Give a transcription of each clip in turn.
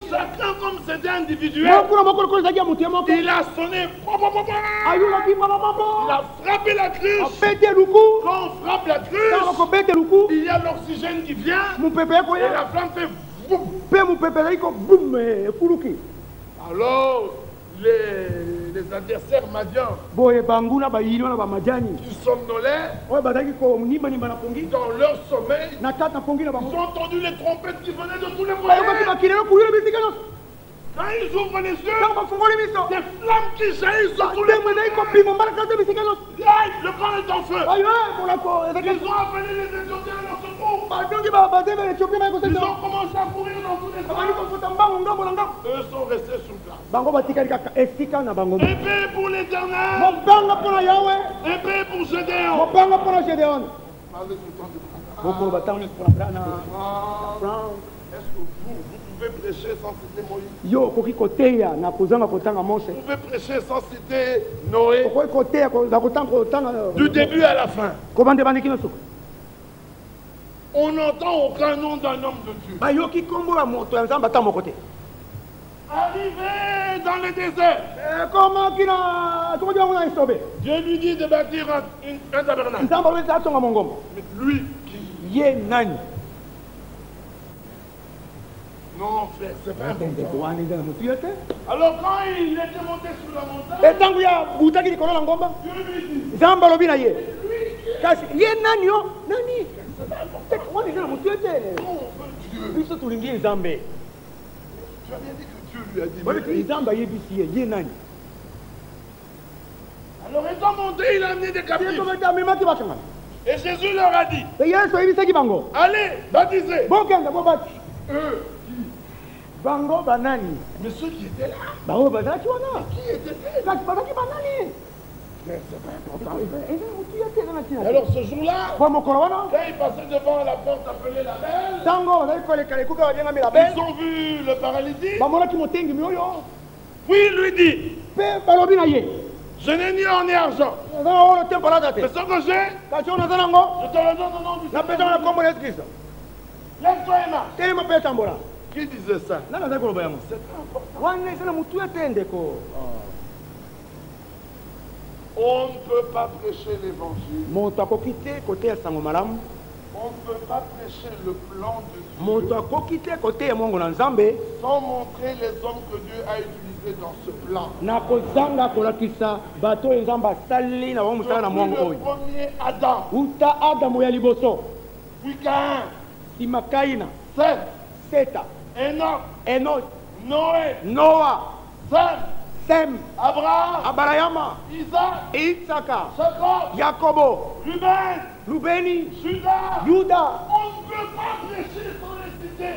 Chacun comme c'était individuel. Il a sonné. Il a frappé la cruche. Quand on frappe la cruche, il y a l'oxygène qui vient. Et la flamme fait boum. Alors, les adversaires madians qui somnolaient dans leur sommeil, ils ont entendu les trompettes qui venaient de tous les moyens. Quand ils ouvrent les yeux, des flammes qui jaillissent sur tous les moyens. Le camp est en feu. Ils ont appelé les Éthiopiens à leur secours. Ils ont commencé à courir dans tous les sens. Eux sont restés sur place. Épée pour l'Éternel. Épée pour Gédéon. Est-ce que vous pouvez prêcher sans citer Moïse? Vous pouvez prêcher sans citer Noé? Du début à la fin. On n'entend aucun nom d'un homme de Dieu. Arrivé dans le désert, Dieu lui dit de bâtir un tabernacle. Mais lui qui... Non, frère, c'est pas important. Alors quand il était monté sur la montagne, Dieu lui dit, c'est pas important. Tu as bien dit que Dieu lui a dit. Alors étant monté, il a amené des captifs. Et Jésus leur a dit, allez, baptisez. Eux. Mais ceux qui étaient là, qui étaient-ils? Mais c'est pas important. Alors ce jour-là, quand ils passaient devant la porte appelée la Belle, ils ont vu le paralytique. Puis il lui dit, je n'ai ni or ni argent. Mais ce que j'ai, je te le donne au nom du Seigneur. Lève-toi et marche. Qui disait ça? C'est important. On ne peut pas prêcher l'évangile. On ne peut pas prêcher le plan de Dieu sans montrer les hommes que Dieu a utilisés dans ce plan. Le premier Adam, puis Caïn, Seth, Enoch, Noé, Sem, Abraham, Isaac, Jacob, Ruben, Judas. On ne peut pas prêcher sans les citer.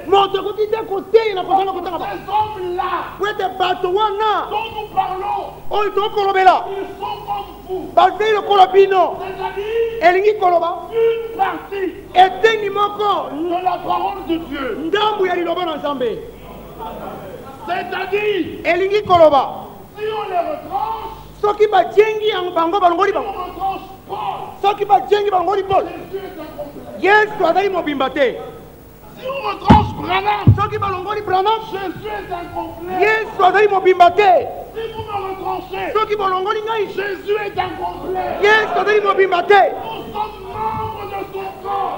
Ces hommes-là dont nous parlons, ils sont comme vous. C'est-à-dire une partie de la parole de Dieu. C'est-à-dire, si on les retranche, Jésus est incomplet. Si on retranche Branham, Jésus est incomplet. Si vous me retranchez, Jésus est incomplet. Nous sommes membres de son corps.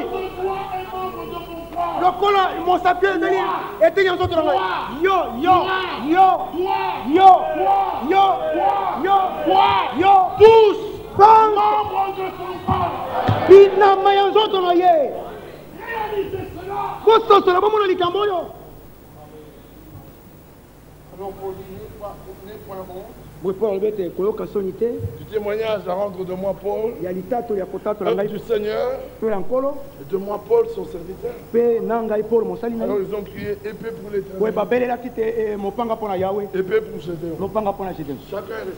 Ce doigt est membre de mon corps. Tous membres de son corps. Réalisez cela. Alors pour du témoignage à rendre de moi Paul, homme du Seigneur, et de moi Paul son serviteur. Alors ils ont crié épée pour l'Éternel, épée pour Gédéon. Chacun est resté.